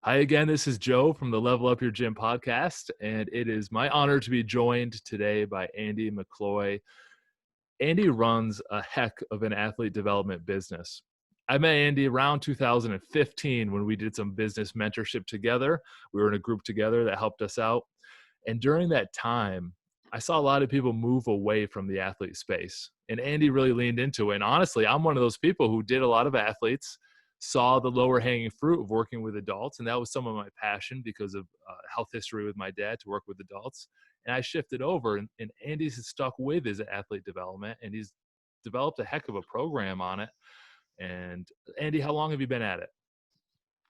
Hi again, this is Joe from the Level Up Your Gym podcast, and it is my honor to be joined today by Andy McCloy. Andy runs a heck of an athlete development business. I met Andy around 2015 when we did some business mentorship together. We were in a group together that helped us out. And during that time, I saw a lot of people move away from the athlete space. And Andy really leaned into it. And honestly, I'm one of those people who did a lot of athletes, saw the lower hanging fruit of working with adults. And that was some of my passion because of health history with my dad to work with adults. And I shifted over, and Andy's stuck with his athlete development, and he's developed a heck of a program on it. And Andy, how long have you been at it?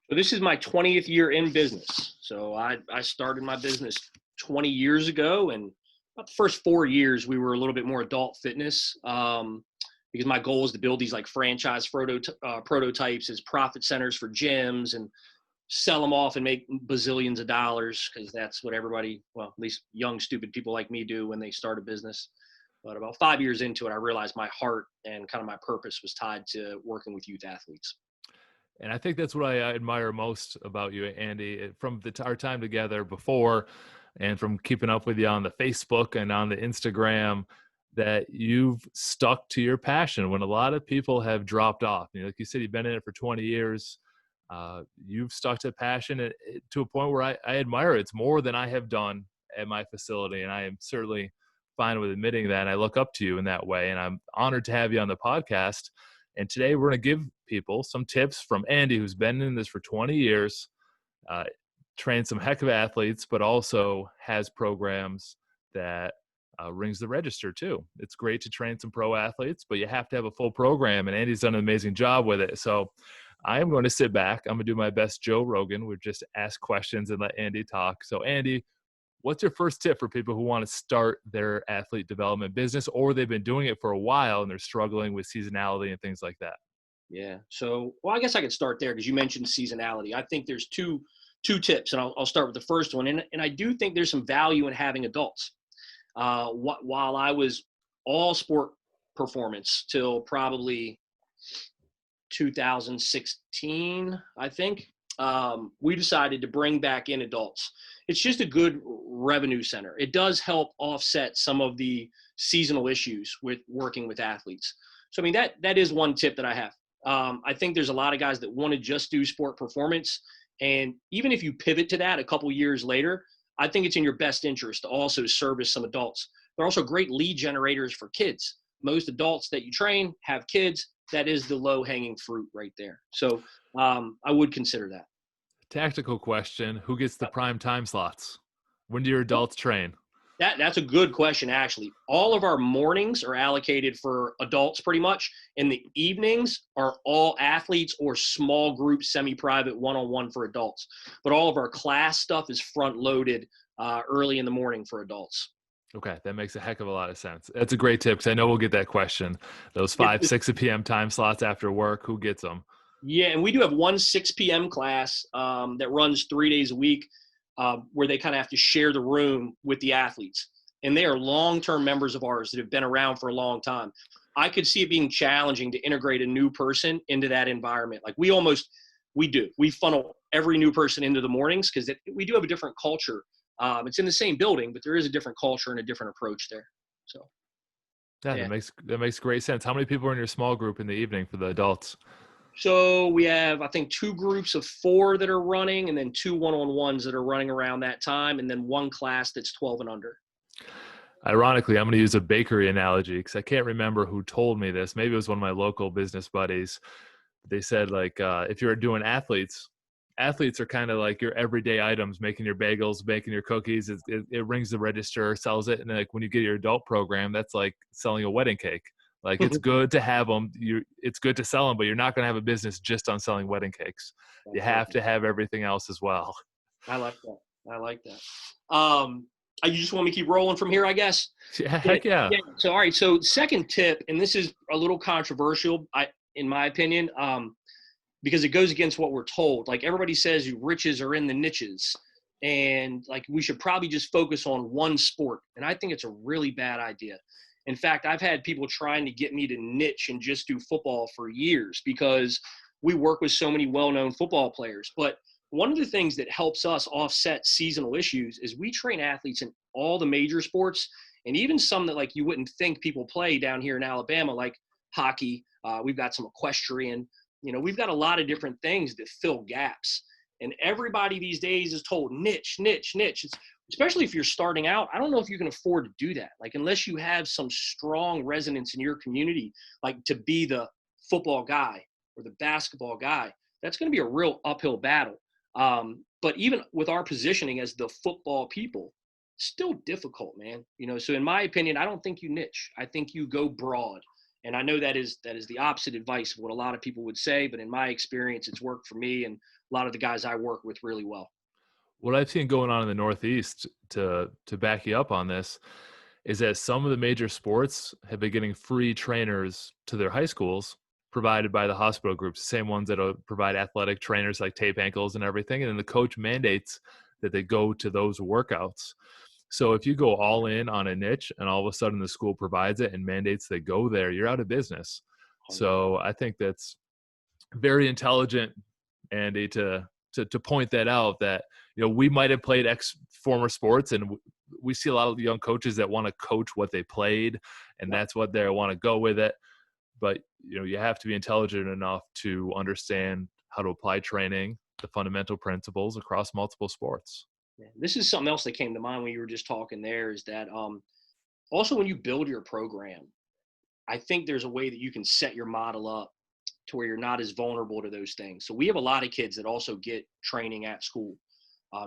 So this is my 20th year in business. So I started my business 20 years ago, and about the first 4 years we were a little bit more adult fitness because my goal is to build these like franchise prototypes as profit centers for gyms and sell them off and make bazillions of dollars, because that's what everybody, well, at least young, stupid people like me do when they start a business. But about 5 years into it, I realized my heart and kind of my purpose was tied to working with youth athletes. And I think that's what I admire most about you, Andy, from our time together before and from keeping up with you on the Facebook and on the Instagram, that you've stuck to your passion when a lot of people have dropped off. You know, like you said, you've been in it for 20 years. You've stuck to passion to a point where I admire it. It's more than I have done at my facility. And I am certainly fine with admitting that. And I look up to you in that way. And I'm honored to have you on the podcast. And today we're going to give people some tips from Andy, who's been in this for 20 years, trained some heck of athletes, but also has programs that rings the register too. It's great to train some pro athletes, but you have to have a full program. And Andy's done an amazing job with it. So I am going to sit back. I'm going to do my best Joe Rogan, would just ask questions and let Andy talk. So Andy, what's your first tip for people who want to start their athlete development business, or they've been doing it for a while and they're struggling with seasonality and things like that? Yeah. So, well, I guess I could start there because you mentioned seasonality. I think there's two tips, and I'll start with the first one. And I do think there's some value in having adults. While I was all sport performance till probably 2016, I think, we decided to bring back in adults. It's just a good revenue center. It does help offset some of the seasonal issues with working with athletes. So, I mean, that is one tip that I have. I think there's a lot of guys that want to just do sport performance. And even if you pivot to that a couple years later, I think it's in your best interest to also service some adults. They're also great lead generators for kids. Most adults that you train have kids. That is the low-hanging fruit right there. So I would consider that. Tactical question. Who gets the prime time slots? When do your adults train? That's a good question, actually. All of our mornings are allocated for adults pretty much, and the evenings are all athletes or small group, semi-private, one-on-one for adults. But all of our class stuff is front-loaded early in the morning for adults. Okay, that makes a heck of a lot of sense. That's a great tip because I know we'll get that question. Those 5, 6 p.m. time slots after work, who gets them? Yeah, and we do have one 6 p.m. class that runs 3 days a week where they kind of have to share the room with the athletes. And they are long-term members of ours that have been around for a long time. I could see it being challenging to integrate a new person into that environment. Like we funnel every new person into the mornings because we do have a different culture. It's in the same building, but there is a different culture and a different approach there. So, yeah. That makes great sense. How many people are in your small group in the evening for the adults? So we have, I think, 2 groups of 4 that are running, and then 2 one-on-ones that are running around that time, and then 1 class that's 12 and under. Ironically, I'm going to use a bakery analogy because I can't remember who told me this. Maybe it was one of my local business buddies. They said, like, if you're doing athletes are kind of like your everyday items, making your bagels, baking your cookies. It rings the register, sells it. And then, like, when you get your adult program, that's like selling a wedding cake. Like, it's good to have them. It's good to sell them, but you're not going to have a business just on selling wedding cakes. You have to have everything else as well. I like that. You just want me to keep rolling from here, I guess? Yeah, heck yeah. So, all right. So second tip, and this is a little controversial, in my opinion, because it goes against what we're told. Like everybody says riches are in the niches, and like we should probably just focus on one sport. And I think it's a really bad idea. In fact, I've had people trying to get me to niche and just do football for years because we work with so many well-known football players. But one of the things that helps us offset seasonal issues is we train athletes in all the major sports, and even some that like you wouldn't think people play down here in Alabama, like hockey. We've got some equestrian. We've got a lot of different things that fill gaps. And everybody these days is told niche, niche, niche. Especially if you're starting out, I don't know if you can afford to do that. Like, unless you have some strong resonance in your community, like to be the football guy or the basketball guy, that's going to be a real uphill battle. But even with our positioning as the football people, still difficult, man. So in my opinion, I don't think you niche. I think you go broad. And I know that is the opposite advice of what a lot of people would say, but in my experience, it's worked for me and a lot of the guys I work with really well. What I've seen going on in the Northeast to back you up on this is that some of the major sports have been getting free trainers to their high schools provided by the hospital groups, the same ones that provide athletic trainers like tape ankles and everything. And then the coach mandates that they go to those workouts. So if you go all in on a niche and all of a sudden the school provides it and mandates they go there, you're out of business. So I think that's very intelligent, Andy, to point that out, that we might have played former sports, and we see a lot of young coaches that want to coach what they played, and that's what they want to go with it. But you have to be intelligent enough to understand how to apply training, the fundamental principles across multiple sports. Yeah. This is something else that came to mind when you were just talking there, is that also when you build your program, I think there's a way that you can set your model up to where you're not as vulnerable to those things. So we have a lot of kids that also get training at school.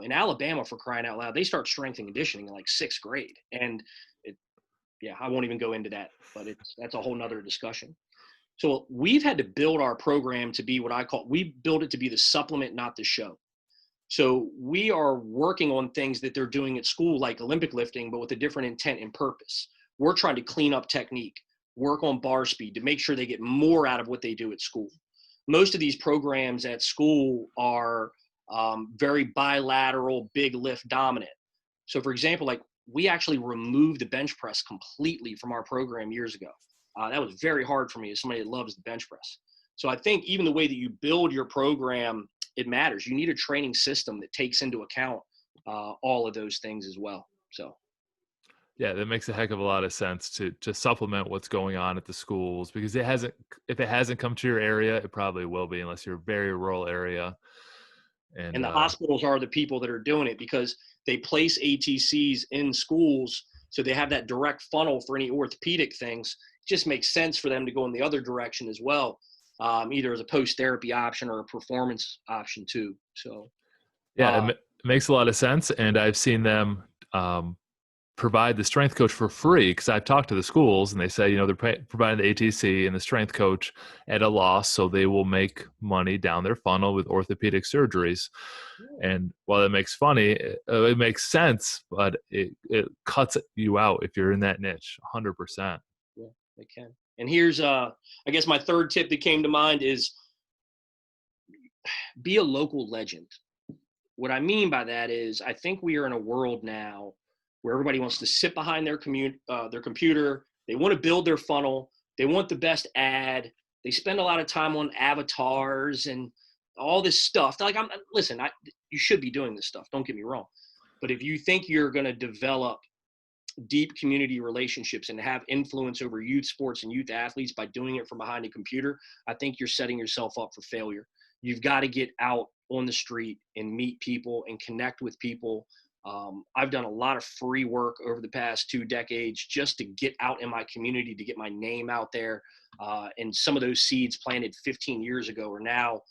In Alabama, for crying out loud, they start strength and conditioning in like 6th grade. And I won't even go into that, but that's a whole nother discussion. So we've had to build our program to be we build it to be the supplement, not the show. So we are working on things that they're doing at school, like Olympic lifting, but with a different intent and purpose. We're trying to clean up technique, work on bar speed to make sure they get more out of what they do at school. Most of these programs at school are very bilateral, big lift dominant. So for example, like we actually removed the bench press completely from our program years ago. That was very hard for me as somebody that loves the bench press. So I think even the way that you build your program, it matters. You need a training system that takes into account all of those things as well. So. Yeah, that makes a heck of a lot of sense to supplement what's going on at the schools, because if it hasn't come to your area, it probably will be, unless you're a very rural area. And the hospitals are the people that are doing it, because they place ATCs in schools, so they have that direct funnel for any orthopedic things. It just makes sense for them to go in the other direction as well, either as a post-therapy option or a performance option too. So, yeah, it makes a lot of sense, and I've seen them provide the strength coach for free, because I've talked to the schools and they say, they're providing the ATC and the strength coach at a loss, so they will make money down their funnel with orthopedic surgeries. And while it makes it makes sense, but it cuts you out if you're in that niche 100%. Yeah, they can. And here's, I guess my third tip that came to mind is be a local legend. What I mean by that is, I think we are in a world now where everybody wants to sit behind their computer. They want to build their funnel. They want the best ad. They spend a lot of time on avatars and all this stuff. Like, you should be doing this stuff. Don't get me wrong. But if you think you're going to develop deep community relationships and have influence over youth sports and youth athletes by doing it from behind a computer, I think you're setting yourself up for failure. You've got to get out on the street and meet people and connect with people. I've done a lot of free work over the past 2 decades just to get out in my community, to get my name out there. And some of those seeds planted 15 years ago are now,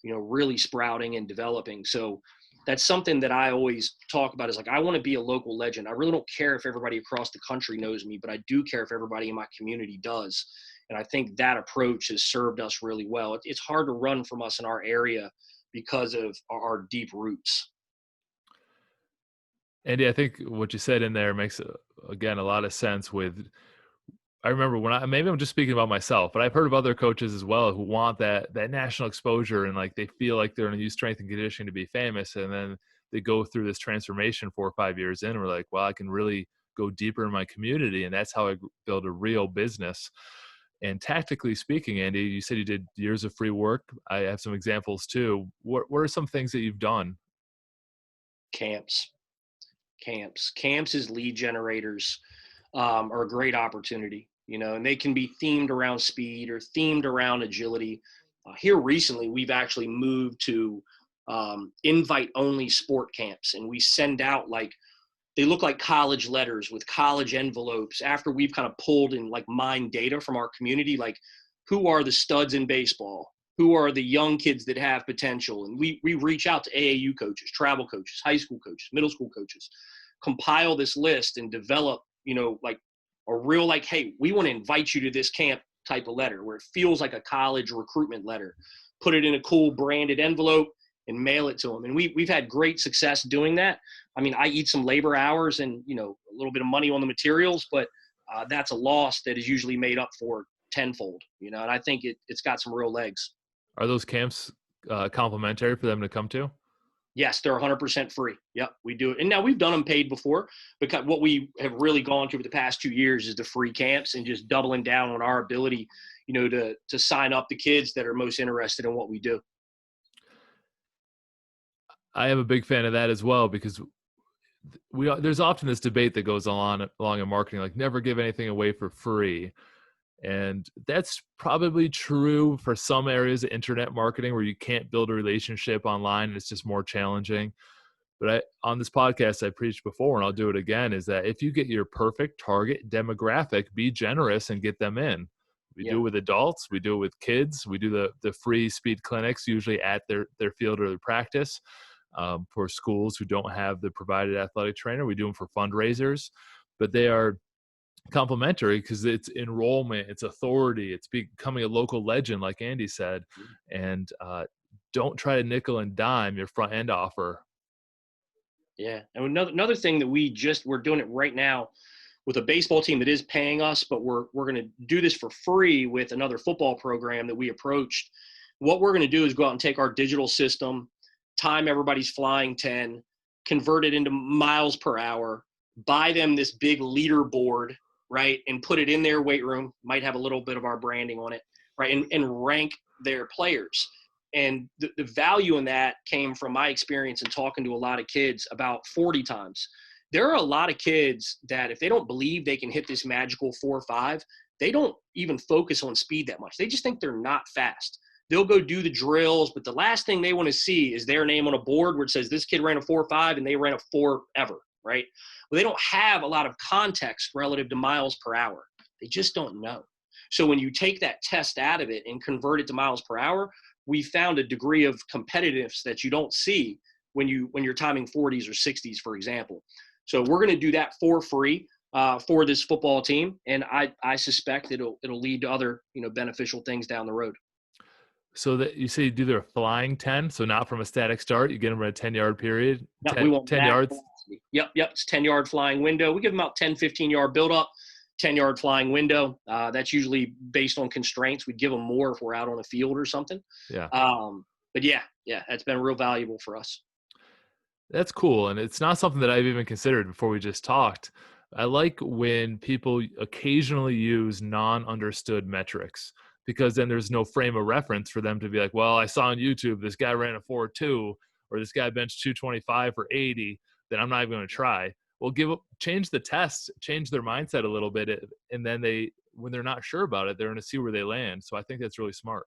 really sprouting and developing. So that's something that I always talk about, is like, I want to be a local legend. I really don't care if everybody across the country knows me, but I do care if everybody in my community does. And I think that approach has served us really well. It's hard to run from us in our area because of our deep roots. Andy, I think what you said in there makes, again, a lot of sense. I remember maybe I'm just speaking about myself, but I've heard of other coaches as well who want that national exposure, and like they feel like they're going to use strength and conditioning to be famous. And then they go through this transformation 4 or 5 years in, and we're like, well, I can really go deeper in my community. And that's how I build a real business. And tactically speaking, Andy, you said you did years of free work. I have some examples too. What are some things that you've done? Camps, camps as lead generators are a great opportunity, and they can be themed around speed or themed around agility. Here recently, we've actually moved to invite only sport camps, and we send out they look like college letters with college envelopes after we've kind of pulled and mined data from our community, who are the studs in baseball, who are the young kids that have potential. And we reach out to AAU coaches, travel coaches, high school coaches, middle school coaches, compile this list and develop, a real hey, we want to invite you to this camp type of letter where it feels like a college recruitment letter. Put it in a cool branded envelope and mail it to them. And we've had great success doing that. I mean, I eat some labor hours and, a little bit of money on the materials, but that's a loss that is usually made up for tenfold, and I think it's got some real legs. Are those camps complimentary for them to come to? Yes, they're 100% free. Yep, we do it. And now we've done them paid before, because what we have really gone through for the past 2 years is the free camps and just doubling down on our ability, to sign up the kids that are most interested in what we do. I am a big fan of that as well, because there's often this debate that goes on along in marketing, like never give anything away for free. And that's probably true for some areas of internet marketing where you can't build a relationship online and it's just more challenging. But on this podcast, I preached before, and I'll do it again, is that if you get your perfect target demographic, be generous and get them in. We do it with adults. We do it with kids. We do the free speed clinics, usually at their field or their practice. For schools who don't have the provided athletic trainer, we do them for fundraisers. But they are complimentary because it's enrollment, it's authority, it's becoming a local legend, like Andy said. And don't try to nickel and dime your front end offer. Yeah. And another thing that we're doing it right now with a baseball team that is paying us, but we're going to do this for free with another football program that we approached. What we're going to do is go out and take our digital system, time everybody's flying 10, convert it into miles per hour, buy them this big leaderboard, right, and put it in their weight room, might have a little bit of our branding on it, right, and rank their players. And the value in that came from my experience in talking to a lot of kids about 40 times. There are a lot of kids that if they don't believe they can hit this magical 4 or 5, they don't even focus on speed that much. They just think they're not fast. They'll go do the drills, but the last thing they want to see is their name on a board where it says this kid ran a 4.5 and they ran a 4 ever, right? Well, they don't have a lot of context relative to miles per hour. They just don't know. So when you take that test out of it and convert it to miles per hour, we found a degree of competitiveness that you don't see when you're timing 40s or 60s, for example. So we're going to do that for free for this football team, and I suspect it'll lead to other beneficial things down the road. So that you say you do their flying 10, so not from a static start, you get them at a 10-yard period. No, we want 10 yards. Velocity. Yep. It's 10-yard flying window. We give them about 10, 15-yard build up, 10-yard flying window. That's usually based on constraints. We'd give them more if we're out on the field or something. Yeah. But yeah, that's been real valuable for us. That's cool. And it's not something that I've even considered before we just talked. I like when people occasionally use non-understood metrics, because then there's no frame of reference for them to be like, well, I saw on YouTube this guy ran a 4.2 or this guy benched 225 for 80, then I'm not even going to try. Well, change the test, change their mindset a little bit. And then when they're not sure about it, they're going to see where they land. So I think that's really smart.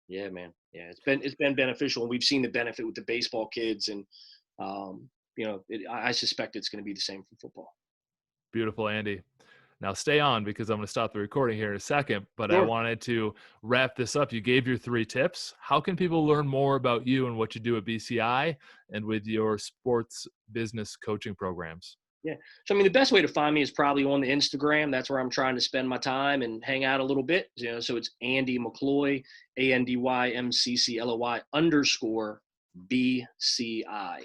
Yeah, man. Yeah, it's been beneficial. And we've seen the benefit with the baseball kids, and I suspect it's going to be the same for football. Beautiful, Andy. Now stay on, because I'm going to stop the recording here in a second, but Sure. I wanted to wrap this up. You gave your 3 tips. How can people learn more about you and what you do at BCI and with your sports business coaching programs? Yeah. So, I mean, the best way to find me is probably on the Instagram. That's where I'm trying to spend my time and hang out a little bit. So it's Andy McCloy, ANDYMCCLOY _BCI.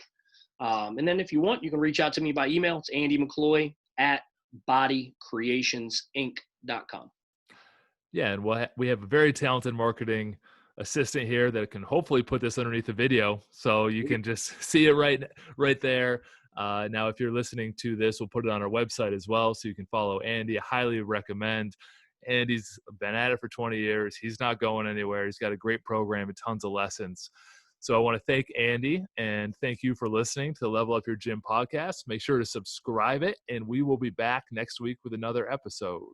And then if you want, you can reach out to me by email. It's Andy McCloy at bodycreationsinc.com. Yeah, and we have a very talented marketing assistant here that can hopefully put this underneath the video so you can just see it right there. Now, if you're listening to this, we'll put it on our website as well, so you can follow Andy. I highly recommend Andy's been at it for 20 years. He's not going anywhere. He's got a great program and tons of lessons. So I want to thank Andy and thank you for listening to the Level Up Your Gym podcast. Make sure to subscribe it, and we will be back next week with another episode.